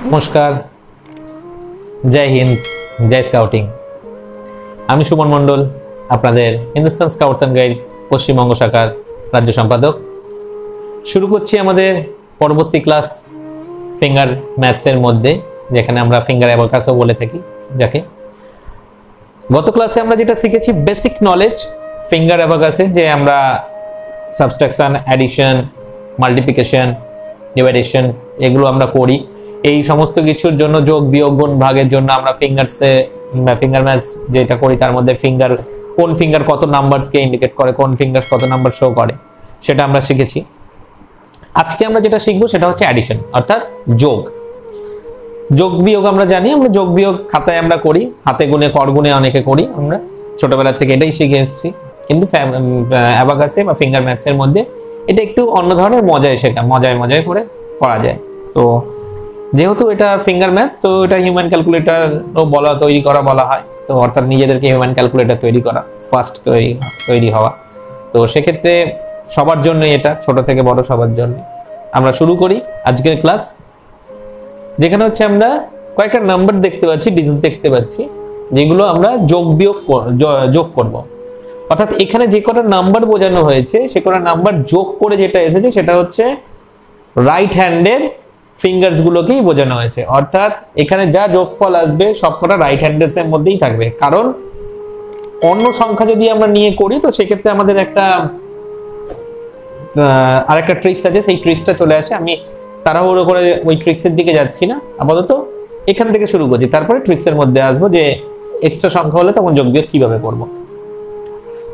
নমস্কার, জয় হিন্দ, জয় স্কাউটিং। আমি সুমন মণ্ডল, আপনাদের Hindustan scouts and guide Paschimbanga শাখার রাজ্য সম্পাদক। শুরু করছি আমাদের পরবর্তী ক্লাস ফিঙ্গার ম্যাথসের মধ্যে, যেখানে আমরা ফিঙ্গার অ্যাবাকাসও বলে থাকি যাকে। গত ক্লাসে আমরা যেটা শিখেছি বেসিক নলেজ ফিঙ্গার অ্যাবাকাসে, যে আমরা সাবট্রাকশন, অ্যাডিশন, মাল্টিপ্লিকেশন, ডিভাইডেশন এগুলো আমরা করি। এই সমস্ত কিছুর জন্য যোগ, বিয়োগ, গুণ, ভাগের জন্য আমরা ফিঙ্গার ম্যাথস যেটা করি তার মধ্যে কোন ফিঙ্গার কত নাম্বারসকে ইন্ডিকেট করে, কোন ফিঙ্গার কত নাম্বার শো করে, সেটা আমরা শিখেছি। আজকে আমরা যেটা শিখবো সেটা হচ্ছে অ্যাডিশন, অর্থাৎ যোগ বিয়োগ। আমরা জানি, আমরা যোগ বিয়োগ খাতায় আমরা করি, হাতে গুনে, কর গুনে অনেকে করি, আমরা ছোটবেলা থেকে এটাই শিখে এসেছি। কিন্তু অ্যাবাকাসে বা ফিঙ্গার ম্যাথসের মধ্যে এটা একটু অন্য ধরনের মজায় করে করা যায়। তো যেহেতু এটা ফিঙ্গার ম্যাথস, তো এটা হিউম্যান ক্যালকুলেটরও তৈরি করা বলা হয়। তো অর্থাৎ নিজেদেরকে হিউম্যান ক্যালকুলেটর তৈরি করা, ফার্স্ট তৈরি হওয়া। তো সেক্ষেত্রে সবার জন্য এটা, ছোট থেকে বড় সবার জন্য। আমরা শুরু করি আজকের ক্লাস, যেখানে হচ্ছে আমরা কয়েকটা নাম্বার দেখতে পাচ্ছি, ডিজিট দেখতে পাচ্ছি, যেগুলো আমরা যোগ করব। অর্থাৎ এখানে যে কটা নাম্বার বোঝানো হয়েছে সে কটা নাম্বার যোগ করে যেটা এসেছে সেটা হচ্ছে রাইট হ্যান্ডের ফিঙ্গার্স গুলোকেই বোঝানো হয়েছে। অর্থাৎ এখানে যা যোগফল আসবে সবকটা রাইট হ্যান্ডের এর মধ্যেই থাকবে। কারণ অন্য সংখ্যা যদি আমরা নিয়ে করি তো সেক্ষেত্রে আমাদের আরেকটা ট্রিক্স আছে, সেই ট্রিক্সটা চলে আসে। আমি তাড়াহুড়ো করে ওই ট্রিক্সের দিকে যাচ্ছি না, আপাতত এখান থেকে শুরু করছি, তারপরে ট্রিক্সের মধ্যে আসবো যে এক্সট্রা সংখ্যা হলে তখন যোগ বিয়োগ কিভাবে করব।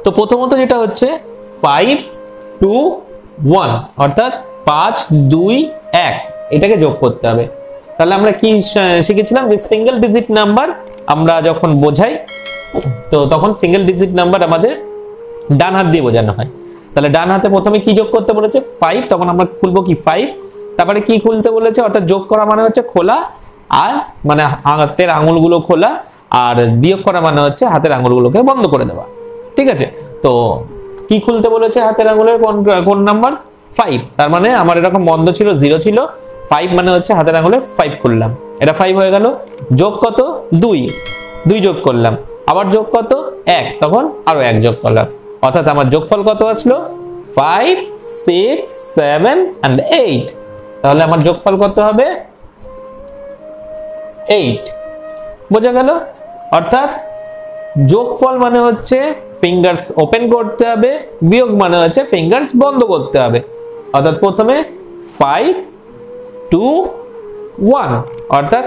তো প্রথমত যেটা হচ্ছে 5, 2, 1, অর্থাৎ 5, 2, 1 এটাকে যোগ করতে হবে। তাহলে আমরা কি শিখেছিলাম যে সিঙ্গেল ডিজিট নাম্বার আমরা যখন বোঝাই তো তখন সিঙ্গেল ডিজিট নাম্বার আমাদের ডান হাত দিয়ে বোঝানো হয়। তাহলে ডান হাতে প্রথমে কি যোগ করতে বলেছে 5, তখন আমরা খুলবো কি 5, তারপরে কি খুলতে বলেছে, অর্থাৎ যোগ করা মানে হচ্ছে খোলা, আর মানে হাতের আঙুলগুলো খোলা, আর বিয়োগ করা মানে হচ্ছে হাতের আঙুলগুলোকে বন্ধ করে দেওয়া। ঠিক আছে, তো কি খুলতে বলেছে হাতের আঙুলের কোন নাম্বার 5, তার মানে আমার এরকম বন্ধ ছিল, 0 ছিল, 5 মানে হচ্ছে হাতের আঙুলে 5 খুললাম, এটা 5 হয়ে গেল। যোগ কত 2 যোগ করলাম, আবার যোগ কত 1, তখন আরো 1 যোগ করলাম, অর্থাৎ আমার যোগফল কত আসলো 5, 6, 7 and 8। তাহলে আমার যোগফল কত হবে 8। বোঝা গেল? অর্থাৎ যোগফল মানে হচ্ছে ফিঙ্গার্স ওপেন করতে হবে, বিয়োগ মানে হচ্ছে ফিঙ্গার্স বন্ধ করতে হবে। অর্থাৎ প্রথমে 5, 2, 1, অর্থাৎ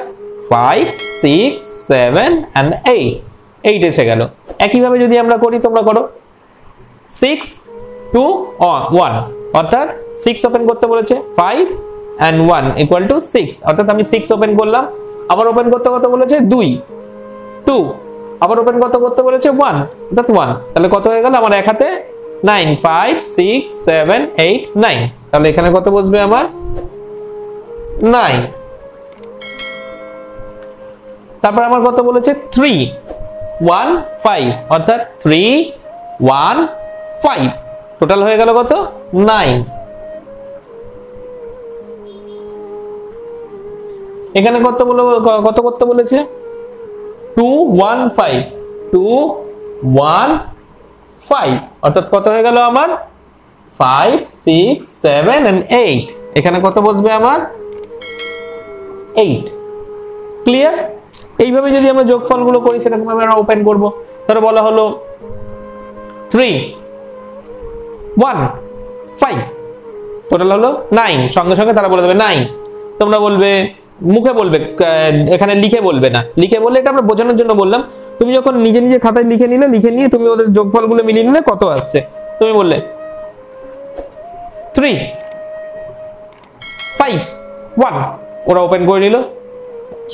5, 6, 7 and 8 এসে গেল। একইভাবে যদি আমরা করি, তোমরা করো 6, 2, 1, অর্থাৎ 6 ওপেন করতে বলেছে, 5 and 1 equal to 6, অর্থাৎ আমি 6 ওপেন করলাম, আবার ওপেন করতে বলেছে 2, আবার ওপেন করতে বলেছে 1, অর্থাৎ 1, তাহলে কত হয়ে গেল আমার এক হাতে 9, 5, 6, 7, 8, 9। তাহলে এখানে কত বসবে আমার 9। তারপর আমার কত বলেছে 3, 1, 5, অর্থাৎ 3, 1, 5, টোটাল হয়ে গেল কত 9। এখানে কত করতে বলেছে 2, 1, 5, 2, 1, 5, অর্থাৎ কত হয়ে গেল আমার 5, 6, 7 and 8। এখানে কত বসবে আমার 8। ক্লিয়ার? এইভাবে যদি আমরা যোগফলগুলো করি সেরকম ভাবে আমরা ওপেন করব। ধরো বলা হলো 3, 1, 5, টোটাল হলো 9, সঙ্গে সঙ্গে তারা বলে দেবে 9। তোমরা বলবে, মুখে বলবে, এখানে লিখে বলবে না। লিখে বললে এটা আমরা বোঝানোর জন্য বললাম। তুমি যখন নিজে নিজে খাতায় লিখে নিয়ে তুমি ওদের যোগফলগুলো মিলিয়ে নিলে কত আসছে, তুমি বললে 3, 5, 1, ওরা ওপেন করে নিল,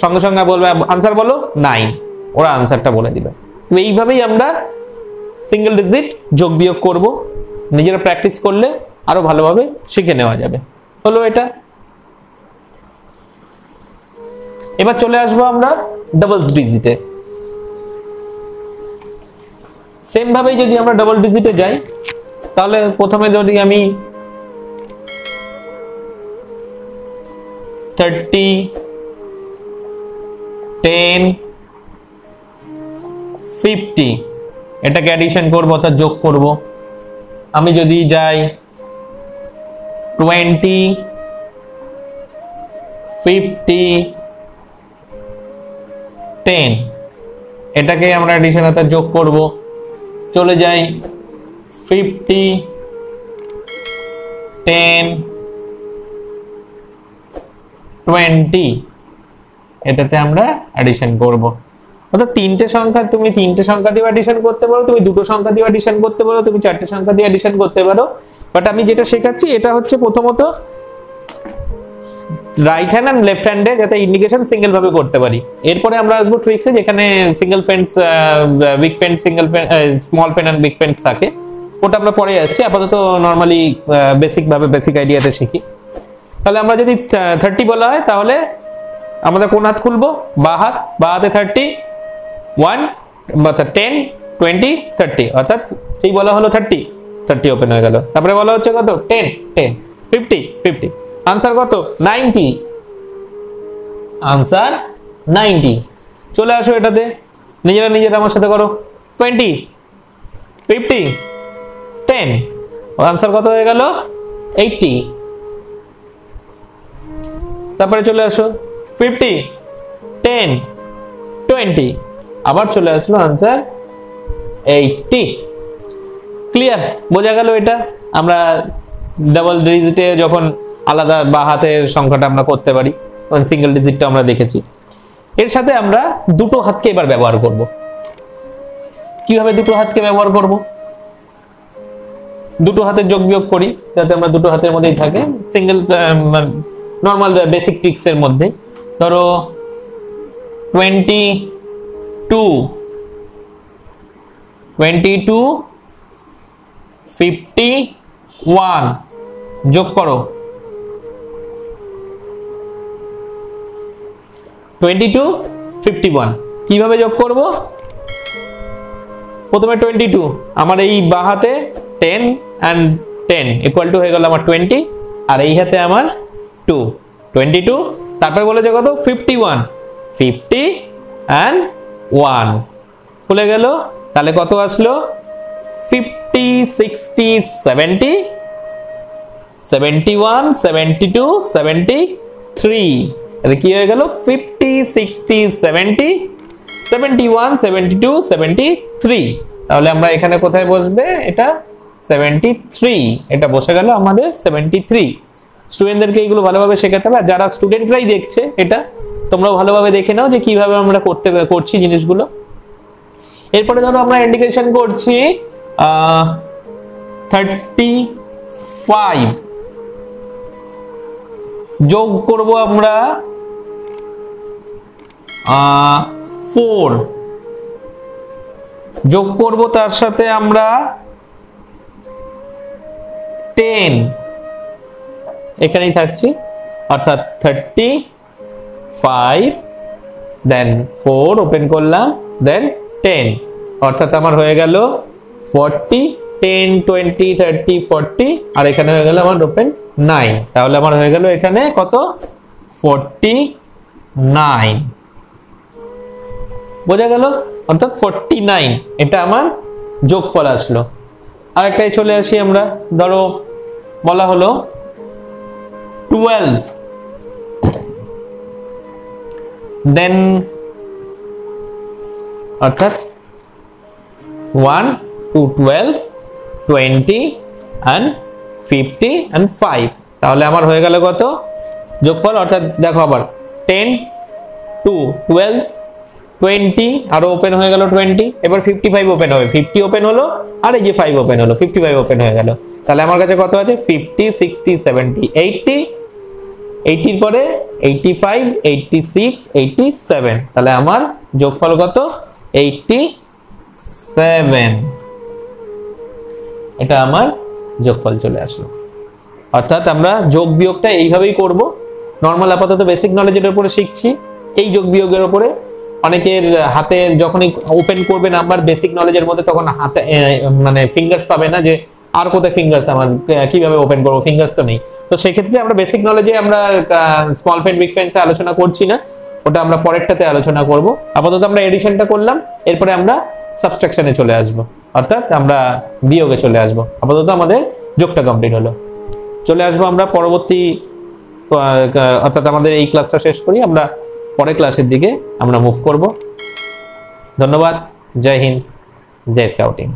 সঙ্গে সঙ্গে বলবে আনসার বলো 9, ওরা আনসারটা বলে দিল। তো এইভাবেই আমরা সিঙ্গেল ডিজিট যোগ বিয়োগ করব, নিজেরা প্র্যাকটিস করলে আরো ভালোভাবে শিখে নেওয়া যাবে। হলো এটা। এবার চলে আসবো আমরা ডাবল ডিজিটে। সেম ভাবে যদি আমরা ডাবল ডিজিটে যাই, তাহলে প্রথমে যদি আমি 30, 10 50 এটাকে অ্যাডিশন করব অর্থাৎ যোগ করব। আমি যদি যাই 20 50 10 এটাকে আমরা অ্যাডিশন অর্থাৎ যোগ করব। চলে যাই 50 10 20 এটাতে আমরা অ্যাডিশন করব। অর্থাৎ তিনটে সংখ্যা তুমি তিনটে সংখ্যা দিয়ে অ্যাডিশন করতে পারো, তুমি দুটো সংখ্যা দিয়ে অ্যাডিশন করতে পারো, তুমি চারটে সংখ্যা দিয়ে অ্যাডিশন করতে পারো। বাট আমি যেটা শেখাচ্ছি এটা হচ্ছে প্রথমত রাইট হ্যান্ড এন্ড লেফট হ্যান্ডে যাতে ইন্ডিকেশন সিঙ্গেল ভাবে করতে পারি। এরপরে আমরা আসবো ট্রিক্সে যেখানে single friends big friend single small friend and big friends থাকে, ওটা আমরা পরে আসছি। আপাতত নরমালি বেসিক ভাবে বেসিক আইডিয়াতে শিখি। তাহলে আমরা যদি 30 বলা হয় তাহলে আমাদের কোন হাত খুলবো? বাঁ হাতে 30 1 অর্থাৎ 10 20 30 অর্থাৎ যেই বলা হলো 30 ওপেন হয়ে গেল। তারপরে বলা হচ্ছে কত 10 50 আনসার কত 90, আনসার 90। চলে আসো এটাতে, নিজেরা আমার সাথে করো 20 50 10 আনসার কত হয়ে গেল 80। তারপরে চলে আসো 50 10 20 আবার চলে আসলো আনসার 80। ক্লিয়ার? বোঝা গেল? এটা আমরা ডাবল ডিজিটে যখন আলাদা বা হাতের সংখ্যাটা আমরা করতে পারি, তখন সিঙ্গেল ডিজিটটা আমরা দেখেছি। এর সাথে আমরা দুটো হাতকে এবার ব্যবহার করব। কিভাবে দুটো হাতকে ব্যবহার করব? দুটো হাতের যোগ বিয়োগ করি যাতে আমরা দুটো হাতের মধ্যেই থাকে, সিঙ্গেল নরমাল বেসিক ট্রিক্স এর মধ্যে। ধরো 22 51 যোগ করো 22 51 কিভাবে যোগ করব? প্রথমে 22 আমার এই বাঁ হাতে 10 and 10 ইকুয়াল টু হয়ে গেল আমার 20, আর এই হাতে আমার 2 22। তারপরে বলেছে কত 51 50 and 1 খুলে গেল। তাহলে কত আসলো 50 60 70 71 72 73। এটা কি হয়ে গেল 50 60 70 71 72 73। তাহলে আমরা এখানে কোথায় বসবে? এটা 73, এটা বসে গেল আমাদের 73। স্টুডেন্টদেরকে এগুলো ভালোভাবে শেখাতে হবে। যারা স্টুডেন্টরাই দেখছে এটা তোমরাও ভালোভাবে দেখে নাও যে কিভাবে আমরা করছি জিনিসগুলো। এরপরে ধরো আমরা ইন্ডিকেশন করছি 35 যোগ করব আমরা 4 যোগ করব, তার সাথে আমরা 10 এখানেই থাকছি, অর্থাৎ 35 দেন 4 ওপেন করলাম দেন 10 অর্থাৎ আমার হয়ে গেল 40 10 20 30 40 আর এখানে হয়ে গেল আমার ওপেন 9। তাহলে আমার হয়ে গেল এখানে কত 49। বোঝা গেল? অর্থাৎ 49 এটা আমার যোগফল আসলো। আরেকটাই চলে আসি আমরা। ধরো বলা হলো 12 দেন অর্থাৎ 1 2 12 20 and 50 and 5। তাহলে আমার হয়ে গেল কত যোগফল? অর্থাৎ দেখো আবার 10 2 12 20 আরো ওপেন হয়ে গেল 20, এবার 55 ওপেন হবে, 50 ওপেন হলো আর এই যে 5 ওপেন হলো, 55 ওপেন হয়ে গেল। তাহলে আমার কাছে কত আছে 50 60 70 80, 80 এর পরে 85 86 87। তাহলে আমার যোগফল কত 87। এটা আমার যোগফল চলে আসলো। অর্থাৎ আমরা যোগ বিয়োগটা এইভাবেই করব। নরমাল আপাতত বেসিক নলেজের উপরে শিখছি, এই যোগ বিয়োগের উপরে। অনেকের হাতে যখনই ওপেন করবে নাম্বার বেসিক নলেজের মধ্যে, তখন হাতে মানে ফিঙ্গার্স পাবে না যে আর কোথায় ফিঙ্গার্স, আমার কিভাবে ওপেন করবো, ফিঙ্গার্স তো নেই। তো সেই ক্ষেত্রে আমরা বেসিক নলেজে আমরা স্মল ফ্রেন্ড বিগ ফ্রেন্ডস আলোচনা করছি না, ওটা আমরা পরেরটাতে আলোচনা করব। আপাতত আমরা এডিশনটা করলাম, এরপরে আমরা সাবট্রাকশনে চলে আসব, অর্থাৎ আমরা বিয়োগে চলে আসব। আপাতত আমাদের যোগটা কমপ্লিট হলো। চলে আসবো আমরা পরবর্তী, অর্থাৎ আমাদের এই ক্লাসটা শেষ করি, আমরা পরের ক্লাসের দিকে আমরা মুভ করব। ধন্যবাদ। জয় হিন্দ, জয় স্কাউটিং।